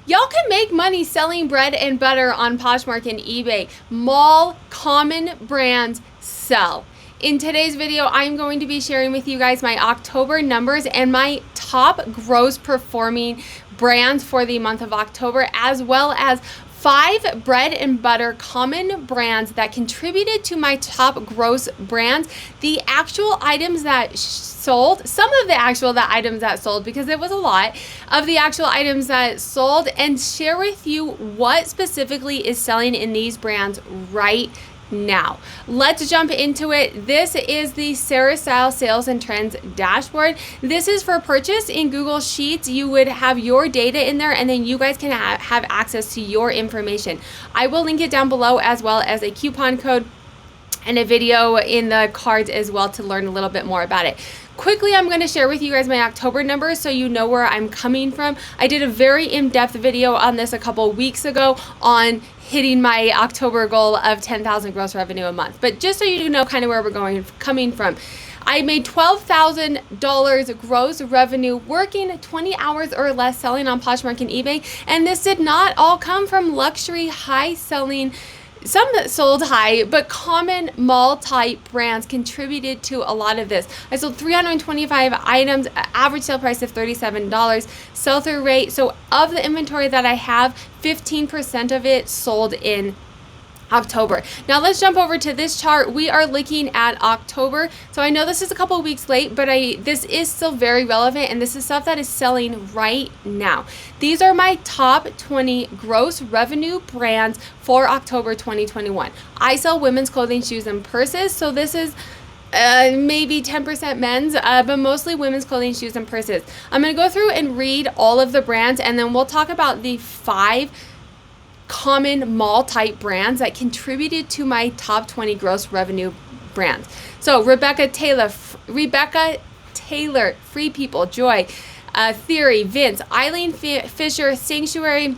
Y'all can make money selling bread and butter on Poshmark and eBay. Mall common brands sell. In today's video, I'm going to be sharing with you guys my October numbers and my top gross performing brands for the month of October, as well as 5 bread and butter common brands that contributed to my top gross brands. The actual items that sold, some of the items that sold, because it was a lot of the actual items that sold, and share with you what specifically is selling in these brands right now. Let's jump into it. This is the Sarah Style Sales and Trends dashboard. This is for purchase in Google Sheets. You would have your data in there, and then you guys can have access to your information. I will link it down below, as well as a coupon code and a video in the cards as well to learn a little bit more about it. Quickly, I'm going to share with you guys my October numbers so you know where I'm coming from. I did a very in-depth video on this a couple weeks ago on hitting my October goal of 10,000 gross revenue a month. But just so you know kind of where we're coming from. I made $12,000 gross revenue working 20 hours or less selling on Poshmark and eBay. And this did not all come from luxury, high selling. Some that sold high, but common mall type brands contributed to a lot of this. I sold 325 items, average sale price of $37, sell-through rate. So of the inventory that I have, 15% of it sold in October. Now let's jump over to this chart. We are looking at October. So I know this is a couple of weeks late, but this is still very relevant, and this is stuff that is selling right now. These are my top 20 gross revenue brands for October 2021. I sell women's clothing, shoes, and purses. So this is maybe 10% men's, but mostly women's clothing, shoes, and purses. I'm going to go through and read all of the brands, and then we'll talk about the 5 common mall type brands that contributed to my top 20 gross revenue brands. So Rebecca Taylor, Free People, Joy, Theory, Vince, Eileen Fisher, Sanctuary,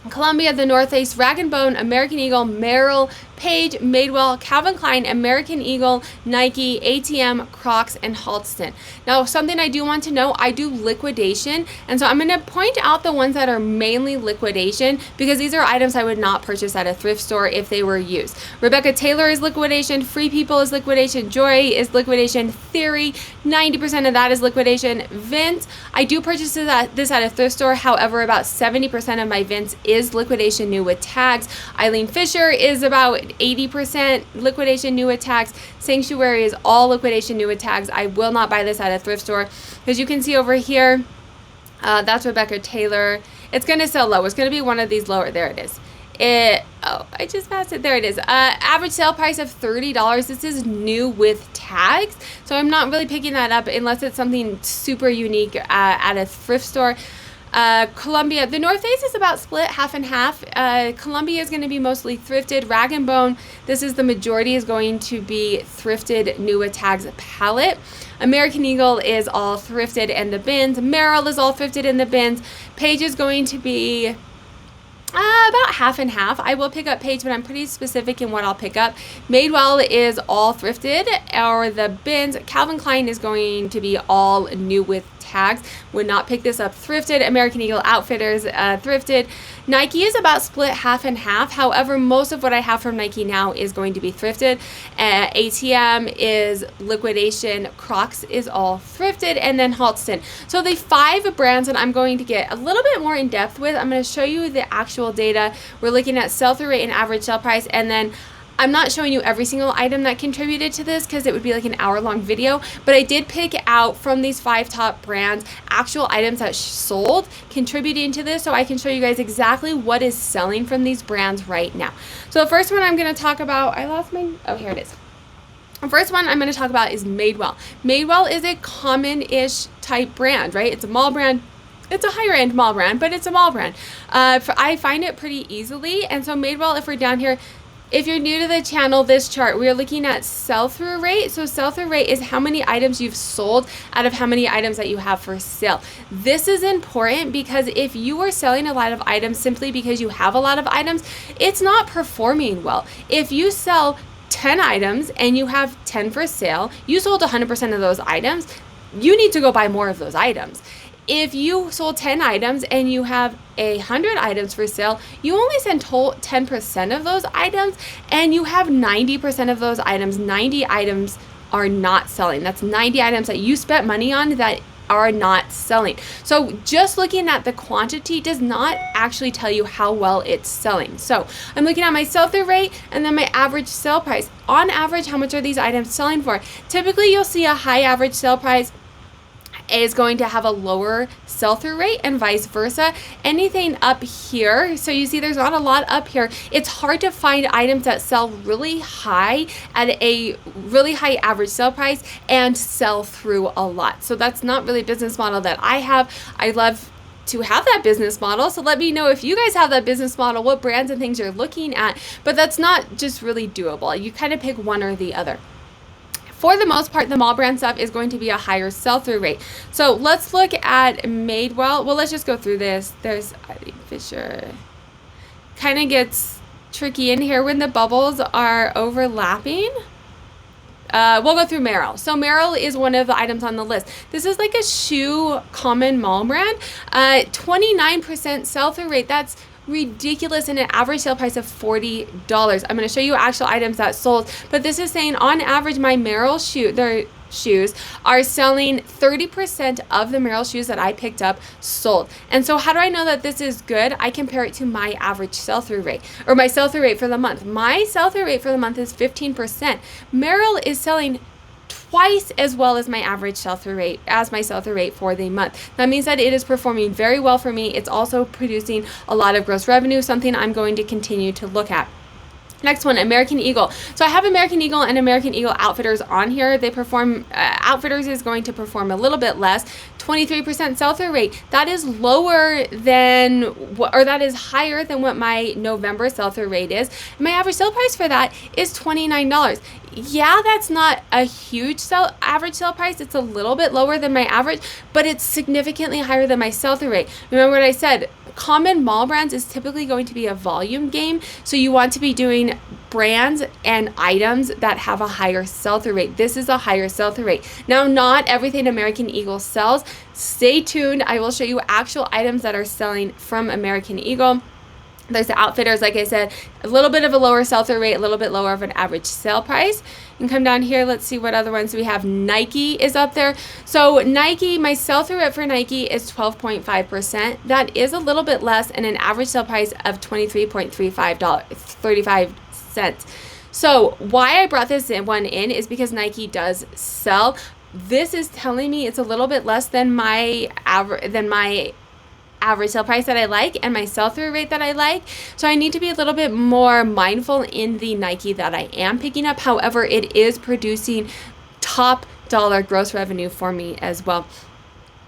Columbia, The North Face, Rag & Bone, American Eagle, Merrell, Page, Madewell, Calvin Klein, American Eagle, Nike, ATM, Crocs, and Halston. Now, something I do want to know, I do liquidation, and so I'm going to point out the ones that are mainly liquidation, because these are items I would not purchase at a thrift store if they were used. Rebecca Taylor is liquidation, Free People is liquidation, Joy is liquidation, Theory, 90% of that is liquidation. Vince, I do purchase this at a thrift store, however, about 70% of my Vince is liquidation new with tags. Eileen Fisher is about 80% liquidation new with tags. Sanctuary is all liquidation new with tags. I will not buy this at a thrift store, because you can see over here, that's Rebecca Taylor. It's going to sell low. It's going to be one of these lower. There it is. I just passed it. There it is. Average sale price of $30. This is new with tags, so I'm not really picking that up unless it's something super unique at a thrift store. Columbia, The North Face is about split half and half. Columbia is going to be mostly thrifted. Rag & Bone, this is the majority, is going to be thrifted new with tags palette. American Eagle is all thrifted in the bins. Merrell is all thrifted in the bins. Page is going to be about half and half. I will pick up Page, but I'm pretty specific in what I'll pick up. Madewell is all thrifted, or the bins. Calvin Klein is going to be all new with tags. Would not pick this up thrifted. American Eagle Outfitters thrifted. Nike is about split half and half. However, most of what I have from Nike now is going to be thrifted. ATM is liquidation. Crocs is all thrifted, and then Halston. So the 5 brands that I'm going to get a little bit more in depth with, I'm going to show you the actual data. We're looking at sell-through rate and average sale price, and then I'm not showing you every single item that contributed to this, because it would be like an hour-long video, but I did pick out from these 5 top brands actual items that sold contributing to this, so I can show you guys exactly what is selling from these brands right now. So the first one I'm going to talk about, here it is. The first one I'm going to talk about is Madewell. Madewell is a common-ish type brand, right? It's a mall brand. It's a higher end mall brand, but it's a mall brand. I find it pretty easily, and so Madewell, if we're down here, if you're new to the channel, this chart, we are looking at sell-through rate. So sell-through rate is how many items you've sold out of how many items that you have for sale. This is important because if you are selling a lot of items simply because you have a lot of items, it's not performing well. If you sell 10 items and you have 10 for sale, you sold 100% of those items, you need to go buy more of those items. if you sold 10 items and you have 100 items for sale, you only send 10% of those items, and you have 90% of those items. 90 items are not selling. That's 90 items that you spent money on that are not selling. So just looking at the quantity does not actually tell you how well it's selling. So I'm looking at my sell-through rate and then my average sale price. On average, how much are these items selling for? Typically, you'll see a high average sale price is going to have a lower sell-through rate, and vice versa. Anything up here, so you see there's not a lot up here. It's hard to find items that sell really high at a really high average sale price and sell through a lot. So that's not really a business model that I have. I love to have that business model, so let me know if you guys have that business model, what brands and things you're looking at, but that's not just really doable. You kind of pick one or the other. For the most part, the mall brand stuff is going to be a higher sell-through rate. So let's look at Madewell. Well, let's just go through this. There's Eileen Fisher. Kind of gets tricky in here when the bubbles are overlapping. We'll go through Merrell. So Merrell is one of the items on the list. This is like a shoe common mall brand. 29% sell-through rate. That's ridiculous, and an average sale price of $40. I'm going to show you actual items that sold, but this is saying on average my Merrell shoes are selling 30% of the Merrell shoes that I picked up sold. And so how do I know that this is good? I compare it to my average sell-through rate, or my sell-through rate for the month. My sell-through rate for the month is 15%. Merrell is selling twice as well as my average sell-through rate, as my sell-through rate for the month. That means that it is performing very well for me. It's also producing a lot of gross revenue, something I'm going to continue to look at. Next one, American Eagle. So I have American Eagle and American Eagle Outfitters on here. They perform, Outfitters is going to perform a little bit less, 23% sell-through rate. That is lower than, or that is higher than what my November sell-through rate is. My average sale price for that is $29. Yeah, that's not a huge average sale price. It's a little bit lower than my average, but it's significantly higher than my sell-through rate. Remember what I said, common mall brands is typically going to be a volume game, so you want to be doing brands and items that have a higher sell-through rate. This is a higher sell-through rate. Now, not everything American Eagle sells. Stay tuned. I will show you actual items that are selling from American Eagle. There's the Outfitters, like I said, a little bit of a lower sell-through rate, a little bit lower of an average sale price. And come down here, let's see what other ones we have. Nike is up there. So Nike, my sell-through rate for Nike is 12.5%. That is a little bit less, and an average sale price of $23.35. So why I brought this one in is because Nike does sell. This is telling me it's a little bit less than my average sale price that I like and my sell-through rate that I like. So I need to be a little bit more mindful in the Nike that I am picking up. However, it is producing top dollar gross revenue for me as well.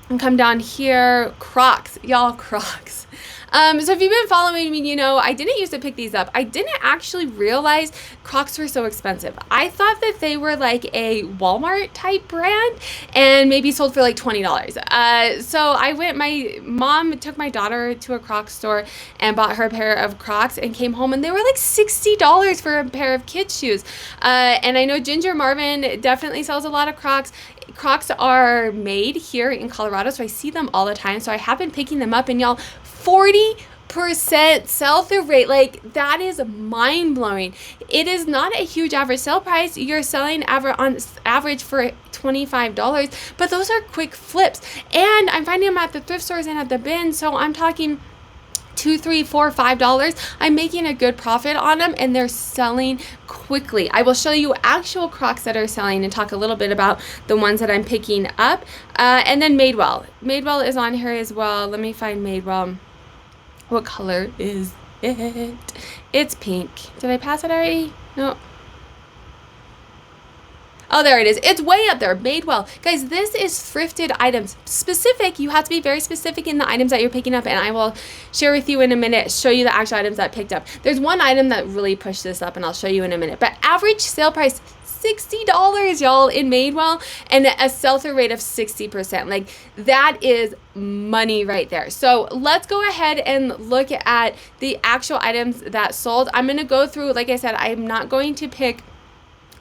And come down here, Crocs, y'all, Crocs. So if you've been following me, you know I didn't used to pick these up. I didn't actually realize Crocs were so expensive. I thought that they were like a Walmart type brand and maybe sold for like $20. So my mom took my daughter to a Crocs store and bought her a pair of Crocs and came home, and they were like $60 for a pair of kids shoes. And I know Ginger Marvin definitely sells a lot of Crocs. Crocs are made here in Colorado, so I see them all the time. So I have been picking them up, and y'all, 40% sell-through rate. Like, that is mind-blowing. It is not a huge average sale price. You're selling on average for $25, but those are quick flips. And I'm finding them at the thrift stores and at the bin, so I'm talking $2, $3, $4, $5. I'm making a good profit on them, and they're selling quickly. I will show you actual Crocs that are selling and talk a little bit about the ones that I'm picking up. And then Madewell. Madewell is on here as well. Let me find Madewell. What color is it? It's pink. Did I pass it already? No. Oh, there it is. It's way up there. Madewell. Guys, this is thrifted items. Specific. You have to be very specific in the items that you're picking up, and I will share with you in a minute, show you the actual items that I picked up. There's one item that really pushed this up, and I'll show you in a minute. But average sale price, $60, y'all, in Madewell, and a sell-through rate of 60%. Like, that is money right there. So let's go ahead and look at the actual items that sold. I'm going to go through, like I said, I'm not going to pick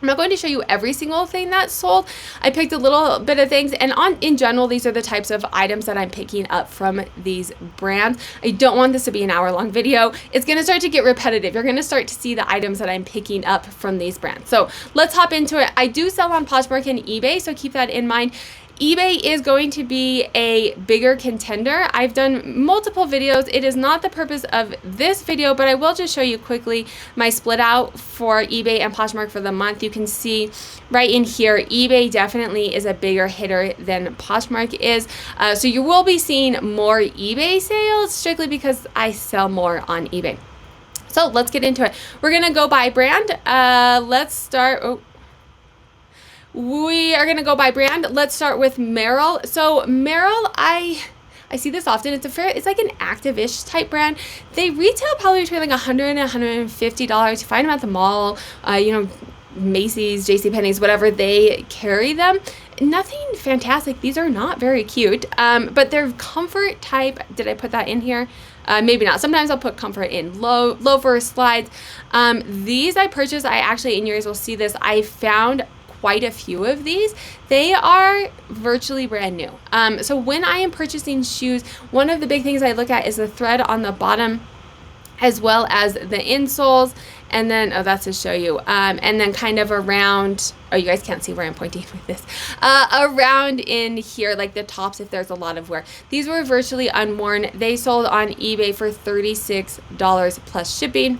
I'm not going to show you every single thing that's sold. I picked a little bit of things, and in general, these are the types of items that I'm picking up from these brands. I don't want this to be an hour-long video. It's going to start to get repetitive. You're going to start to see the items that I'm picking up from these brands. So let's hop into it. I do sell on Poshmark and eBay, so keep that in mind. eBay is going to be a bigger contender. I've done multiple videos. It is not the purpose of this video, but I will just show you quickly my split out for eBay and Poshmark for the month. You can see right in here, eBay definitely is a bigger hitter than Poshmark is. So you will be seeing more eBay sales strictly because I sell more on eBay. So let's get into it. We're gonna go by brand. Let's start. We are going to go by brand. Let's start with Merrell. So Merrell, I see this often. It's like an active-ish type brand. They retail probably between like $100 and $150. You find them at the mall, Macy's, JCPenney's, whatever. They carry them. Nothing fantastic. These are not very cute, but they're comfort type. Did I put that in here? Maybe not. Sometimes I'll put comfort in loafers, slides. These I purchased. I actually, in yours will see this. I found quite a few of these. They are virtually brand new. So when I am purchasing shoes, one of the big things I look at is the thread on the bottom, as well as the insoles, and then, oh, that's to show you, and then kind of around, oh, you guys can't see where I'm pointing with this, around in here, like the tops if there's a lot of wear. These were virtually unworn. They sold on eBay for $36 plus shipping.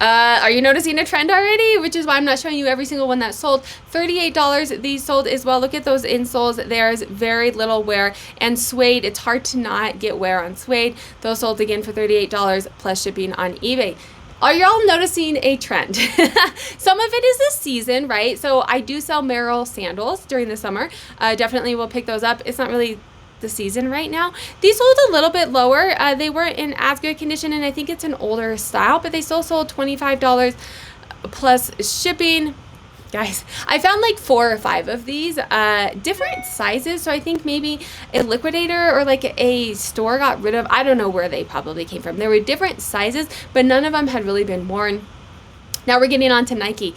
Are you noticing a trend already? Which is why I'm not showing you every single one that sold. $38 these sold as well. Look at those insoles. There's very little wear. And suede, it's hard to not get wear on suede. Those sold again for $38 plus shipping on eBay. Are y'all noticing a trend? Some of it is the season, right? So I do sell Merrell sandals during the summer. Definitely will pick those up. It's not really the season right now. These sold a little bit lower. They weren't in as good condition, and I think it's an older style, but they still sold $25 plus shipping. Guys, I found like 4 or 5 of these, different sizes. So I think maybe a liquidator or like a store got rid of, I don't know where they probably came from. There were different sizes, but none of them had really been worn. Now we're getting on to Nike.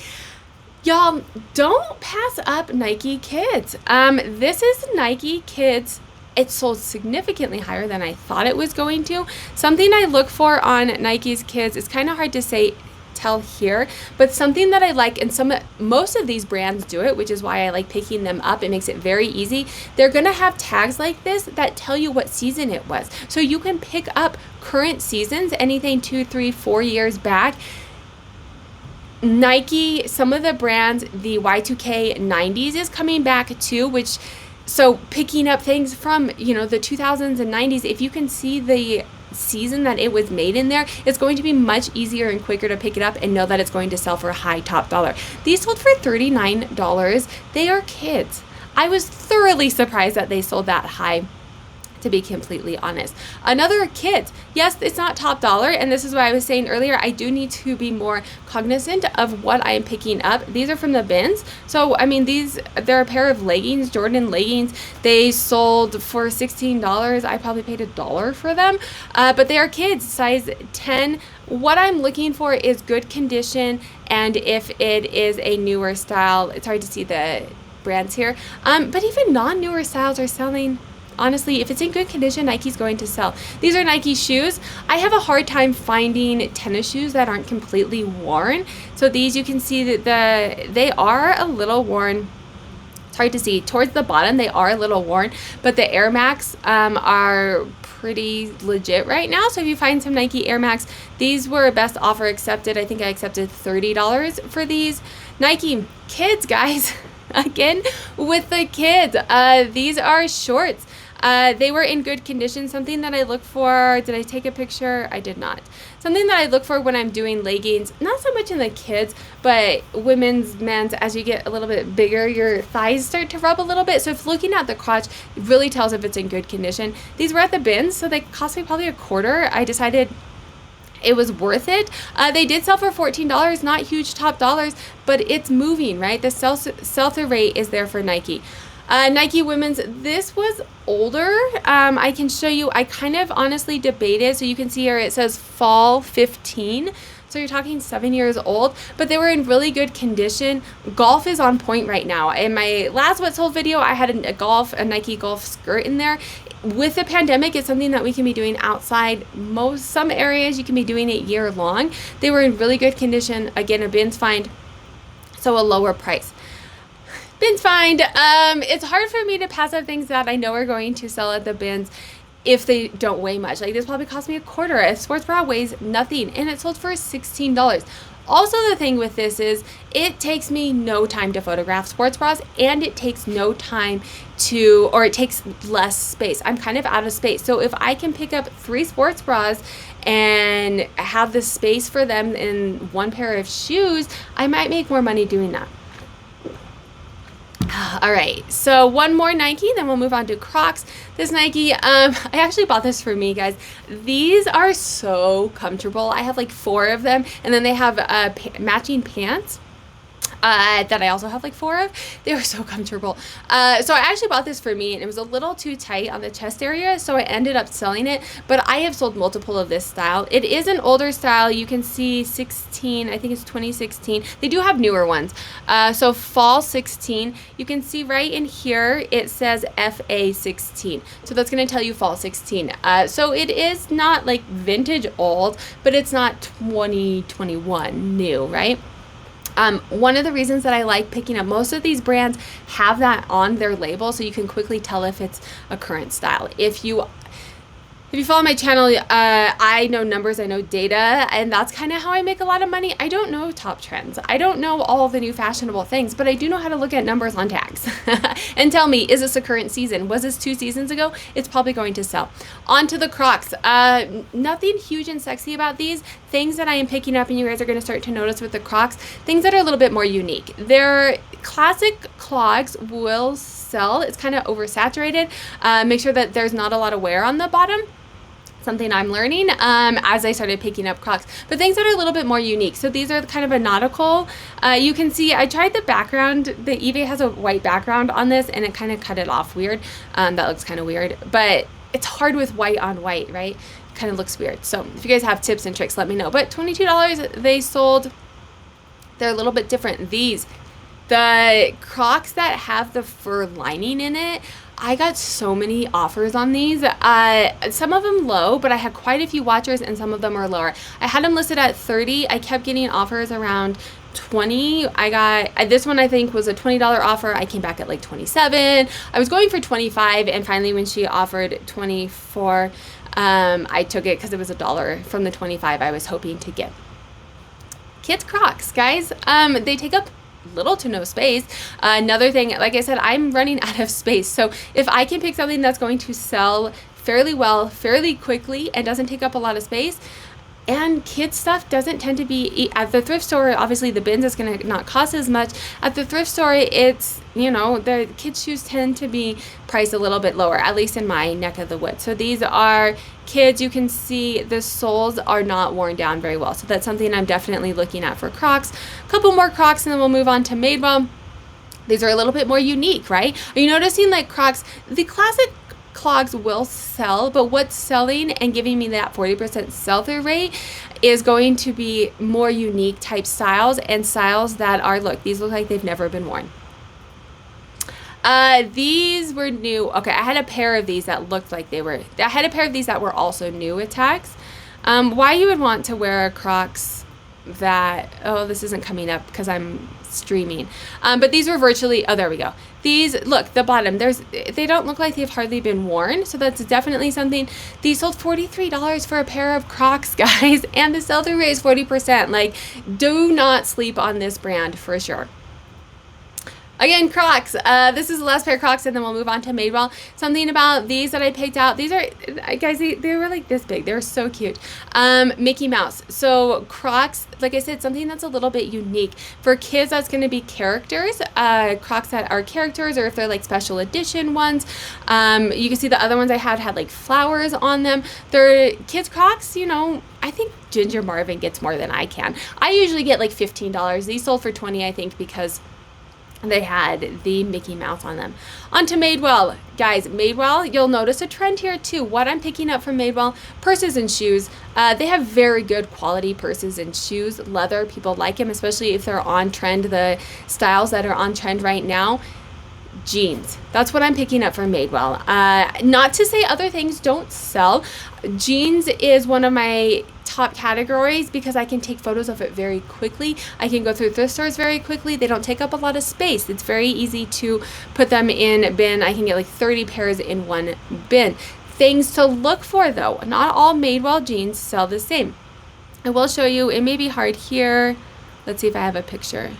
Y'all, don't pass up Nike Kids. This is Nike Kids. It sold significantly higher than I thought it was going to. Something I look for on Nike's Kids, it's kind of hard to tell here, but something that I like, and most of these brands do it, which is why I like picking them up. It makes it very easy. They're gonna have tags like this that tell you what season it was. So you can pick up current seasons, anything 2, 3, 4 years back. Nike, some of the brands, the Y2K 90s is coming back too, so picking up things from, the 2000s and 90s, if you can see the season that it was made in there, it's going to be much easier and quicker to pick it up and know that it's going to sell for a high top dollar. These sold for $39. They are kids. I was thoroughly surprised that they sold that high, to be completely honest. Another Kids. Yes, it's not top dollar, and this is what I was saying earlier. I do need to be more cognizant of what I am picking up. These are from the bins. So, I mean, they're a pair of leggings, Jordan leggings. They sold for $16. I probably paid $1 for them, but they are kids, size 10. What I'm looking for is good condition, and if it is a newer style, it's hard to see the brands here, but even non-newer styles are selling. Honestly, if it's in good condition, Nike's going to sell. These are Nike shoes. I have a hard time finding tennis shoes that aren't completely worn. So these, you can see that they are a little worn. It's hard to see. Towards the bottom, they are a little worn, but the Air Max are pretty legit right now. So if you find some Nike Air Max, these were best offer accepted. I think I accepted $30 for these. Nike Kids, guys. Again, with the kids, these are shorts. They were in good condition. Something that I look for, did I take a picture? I did not. Something that I look for when I'm doing leggings, not so much in the kids, but women's, men's, as you get a little bit bigger, your thighs start to rub a little bit. So if looking at the crotch, it really tells if it's in good condition. These were at the bins, so they cost me probably $0.25. I decided it was worth it. They did sell for $14, not huge top dollars, but it's moving, right? The sell-through rate is there for Nike. Nike women's, this was older. I can show you, I kind of honestly debated, so you can see here it says fall 15. So you're talking 7 years old, but they were in really good condition. Golf is on point right now. In my last What Sold video, I had a Nike golf skirt in there. With the pandemic, it's something that we can be doing outside. Some areas you can be doing it year long. They were in really good condition. Again, a bins find, so a lower price. Bins find, it's hard for me to pass up things that I know are going to sell at the bins if they don't weigh much. Like this probably cost me $1/4. A sports bra weighs nothing and it sold for $16. Also, the thing with this is it takes me no time to photograph sports bras, and it takes no time or it takes less space. I'm kind of out of space. So if I can pick up 3 sports bras and have the space for them in 1 pair of shoes, I might make more money doing that. All right, so one more Nike, then we'll move on to Crocs. This Nike, I actually bought this for me, guys. These are so comfortable. I have like 4 of them, and then they have matching pants that I also have like 4 of. They were so comfortable. So I actually bought this for me, and it was a little too tight on the chest area, so I ended up selling it, but I have sold multiple of this style. It is an older style. You can see 16, I think it's 2016. They do have newer ones. So fall 16, you can see right in here, it says FA 16. So that's going to tell you fall 16. So it is not like vintage old, but it's not 2021 new, right? One of the reasons that I like picking up, most of these brands have that on their label, so you can quickly tell if it's a current style. If you follow my channel, I know numbers, I know data, and that's kind of how I make a lot of money. I don't know top trends. I don't know all of the new fashionable things, but I do know how to look at numbers on tags and tell me, is this a current season? Was this 2 seasons ago? It's probably going to sell. On to the Crocs. Nothing huge and sexy about these. Things that I am picking up and you guys are going to start to notice with the Crocs, things that are a little bit more unique. Their classic clogs will sell. It's kind of oversaturated. Make sure that there's not a lot of wear on the bottom. Something I'm learning as I started picking up Crocs, but things that are a little bit more unique. So these are kind of a nautical. You can see I tried the background. The eBay has a white background on this, and it kind of cut it off weird. That looks kind of weird, but it's hard with white on white, right? Kind of looks weird. So if you guys have tips and tricks, let me know. But $22 they sold. They're a little bit different. The Crocs that have the fur lining in it, I got so many offers on these. Some of them low, but I had quite a few watchers, and some of them are lower. I had them listed at 30. I kept getting offers around 20. I got this one, I think was a $20 offer. I came back at like 27. I was going for 25, and finally when she offered 24, I took it because it was $1 from the 25 I was hoping to get. Kids Crocs, guys. They take up little to no space. Another thing, like I said, I'm running out of space. So if I can pick something that's going to sell fairly well, fairly quickly, and doesn't take up a lot of space, and kids stuff doesn't tend to be at the thrift store. Obviously the bins is going to not cost as much. At the thrift store, it's, you know, the kids shoes tend to be priced a little bit lower, at least in my neck of the woods. So these are kids. You can see the soles are not worn down very well. So that's something I'm definitely looking at for Crocs. A couple more Crocs and then we'll move on to Madewell. These are a little bit more unique, right? Are you noticing like Crocs, the classic clogs will sell, but what's selling and giving me that 40% sell-through rate is going to be more unique type styles, and styles that are, look, these look like they've never been worn. These were new. Okay, I had a pair of these that looked like they were, I had a pair of these that were also new with tags. Why you would want to wear a Crocs that, oh, this isn't coming up because I'm streaming, but these were virtually, oh, there we go. These, look, the bottom, they don't look like they've hardly been worn, so that's definitely something. These sold $43 for a pair of Crocs, guys, and the sell-through rate is 40%. Like, do not sleep on this brand for sure. Again, Crocs. This is the last pair of Crocs, and then we'll move on to Madewell. Something about these that I picked out. These are, guys, they were like this big. They were so cute. Mickey Mouse. So Crocs, like I said, something that's a little bit unique. For kids, that's going to be characters. Crocs that are characters, or if they're like special edition ones. You can see the other ones I had like flowers on them. They're kids Crocs, you know. I think Ginger Marvin gets more than I can. I usually get like $15. These sold for $20, I think, because they had the Mickey Mouse on them. On to Madewell. Guys, Madewell, you'll notice a trend here too. What I'm picking up from Madewell, purses and shoes. They have very good quality purses and shoes. Leather, people like them, especially if they're on trend. The styles that are on trend right now. Jeans. That's what I'm picking up from Madewell. Not to say other things don't sell. Jeans is one of my top categories because I can take photos of it very quickly. I can go through thrift stores very quickly. They don't take up a lot of space. It's very easy to put them in a bin. I can get like 30 pairs in one bin. Things to look for though. Not all Madewell jeans sell the same. I will show you. It may be hard here. Let's see if I have a picture.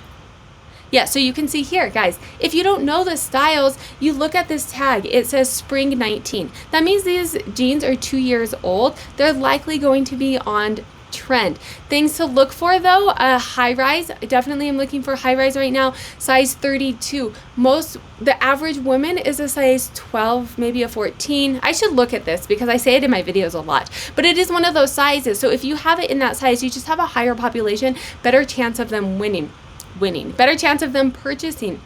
Yeah, so you can see here, guys, if you don't know the styles, you look at this tag. It says spring 19. That means these jeans are 2 years old. They're likely going to be on trend. Things to look for though, high rise. Definitely I'm looking for high rise right now, size 32. The average woman is a size 12, maybe a 14. I should look at this because I say it in my videos a lot, but it is one of those sizes. So if you have it in that size, you just have a higher population, better chance of them winning, better chance of them purchasing.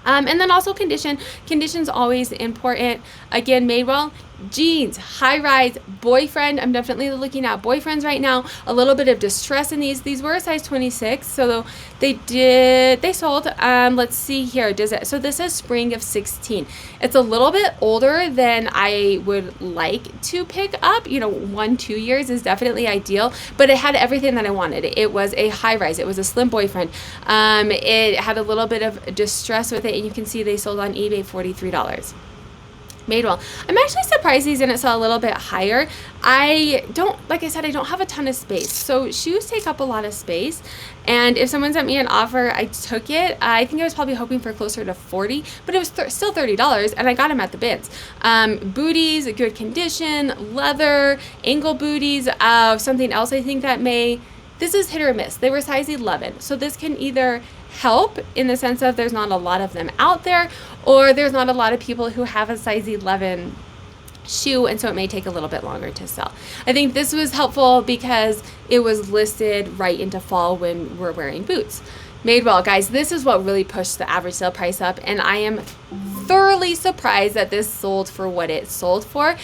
And then also conditions always important. Again, Madewell jeans, high rise, boyfriend. I'm definitely looking at boyfriends right now. A little bit of distress in these were a size 26, so they sold. Let's see here, so this is spring of 16. It's a little bit older than I would like to pick up. 1-2 years is definitely ideal, but it had everything that I wanted. It was a high rise, it was a slim boyfriend. It had a little bit of distress with it, and you can see they sold on eBay $43. Madewell. I'm actually surprised these didn't sell a little bit higher. Like I said, I don't have a ton of space. So shoes take up a lot of space. And if someone sent me an offer, I took it. I think I was probably hoping for closer to 40, but it was still $30, and I got them at the bins. Booties, good condition, leather, ankle booties. Something else I think this is hit or miss. They were size 11. So this can either help in the sense of there's not a lot of them out there, or there's not a lot of people who have a size 11 shoe, and so it may take a little bit longer to sell. I think this was helpful because it was listed right into fall when we're wearing boots. Madewell, guys, this is what really pushed the average sale price up, and I am thoroughly surprised that this sold for what it sold for.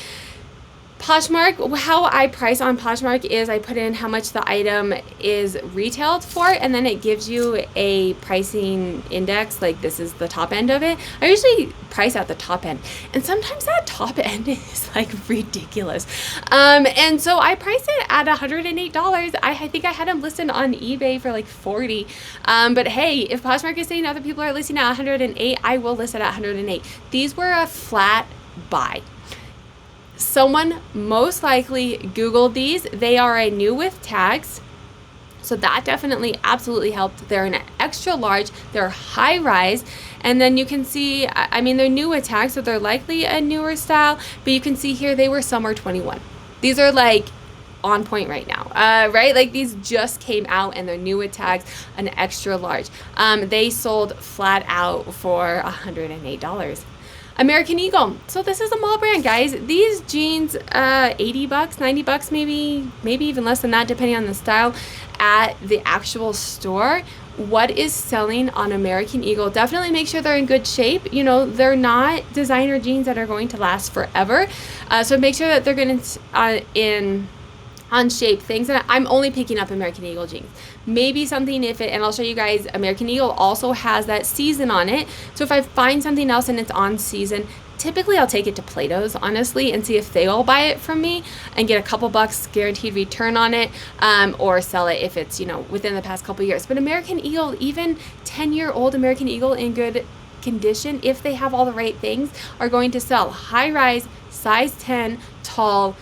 Poshmark, how I price on Poshmark is I put in how much the item is retailed for, and then it gives you a pricing index, like this is the top end of it. I usually price at the top end, and sometimes that top end is like ridiculous. And so I priced it at $108. I think I had them listed on eBay for like $40. But hey, if Poshmark is saying other people are listing at $108, I will list it at $108. These were a flat buy. Someone most likely Googled these. They are a new with tags, so that definitely absolutely helped. They're an extra large, they're high rise, and then you can see, I mean, they're new with tags, so they're likely a newer style, but you can see here they were summer 21. These are like on point right now, right? Like these just came out and they're new with tags, an extra large. They sold flat out for $108. American Eagle. So this is a mall brand, guys. These jeans, $80, $90 maybe even less than that, depending on the style, at the actual store. What is selling on American Eagle? Definitely make sure they're in good shape. They're not designer jeans that are going to last forever. So make sure that they're going to on shape things. And I'm only picking up American Eagle jeans. Maybe something and I'll show you guys, American Eagle also has that season on it. So if I find something else and it's on season, typically I'll take it to Plato's, honestly, and see if they will buy it from me and get a couple bucks guaranteed return on it, or sell it if it's, within the past couple years. But American Eagle, even 10-year-old American Eagle in good condition, if they have all the right things, are going to sell. High rise, size 10, tall,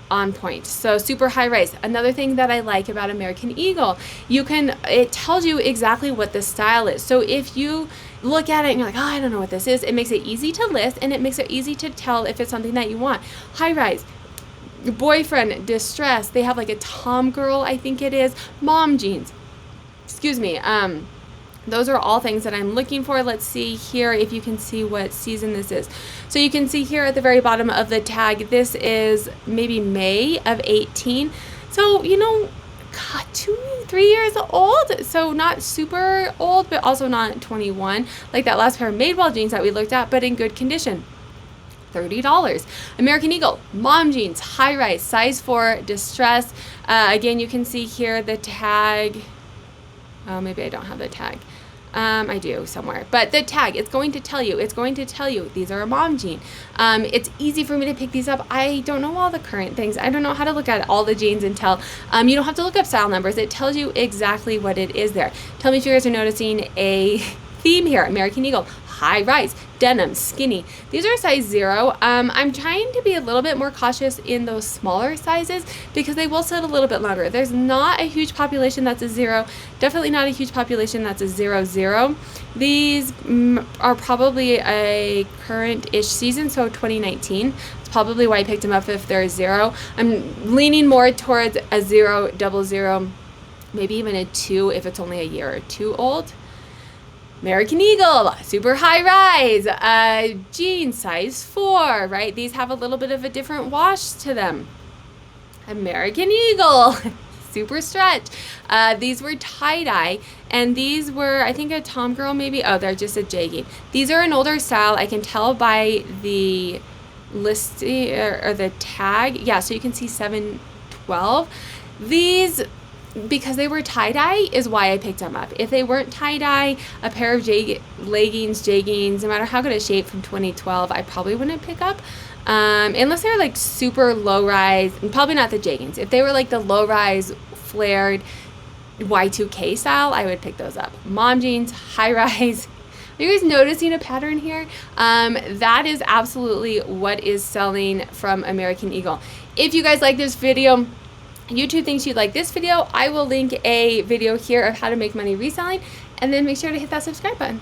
on point. So super high rise. Another thing that I like about American Eagle, it tells you exactly what the style is. So if you look at it and you're like, oh, I don't know what this is, it makes it easy to list, and it makes it easy to tell if it's something that you want. High rise, boyfriend, distress. They have like a Tom girl, I think it is, mom jeans. Excuse me. Those are all things that I'm looking for. Let's see here if you can see what season this is. So you can see here at the very bottom of the tag, this is maybe May of 18. So, God, 3 years old, so not super old, but also not 21, like that last pair of Madewell jeans that we looked at, but in good condition. $30. American Eagle mom jeans, high rise, size 4, distress. Again, you can see here the tag. Oh, maybe I don't have the tag. I do somewhere, but the tag, it's going to tell you these are a mom jean. It's easy for me to pick these up. I don't know all the current things. I don't know how to look at all the jeans and tell. You don't have to look up style numbers. It tells you exactly what it is there. Tell me if you guys are noticing a theme here. American Eagle, high rise, denim, skinny. These are size 0. I'm trying to be a little bit more cautious in those smaller sizes because they will sit a little bit longer. There's not a huge population that's a 0. Definitely not a huge population that's a 0. These are probably a current-ish season, so 2019. It's probably why I picked them up if they're a 0. I'm leaning more towards a 0, double 0, maybe even a 2 if it's only a year or 2 old. American Eagle, super high rise, jeans, size 4, right? These have a little bit of a different wash to them. American Eagle, super stretch. These were tie-dye, and these were, I think, a Tom girl maybe. Oh, they're just a jegging. These are an older style. I can tell by the listing or the tag. Yeah, so you can see 712. These, because they were tie-dye, is why I picked them up. If they weren't tie-dye, a pair of leggings, jeggings, no matter how good a shape from 2012, I probably wouldn't pick up. Unless they're like super low-rise, and probably not the jeggings. If they were like the low-rise, flared Y2K style, I would pick those up. Mom jeans, high-rise. Are you guys noticing a pattern here? That is absolutely what is selling from American Eagle. If you guys like this video, YouTube thinks you'd like this video, I will link a video here of how to make money reselling, and then make sure to hit that subscribe button.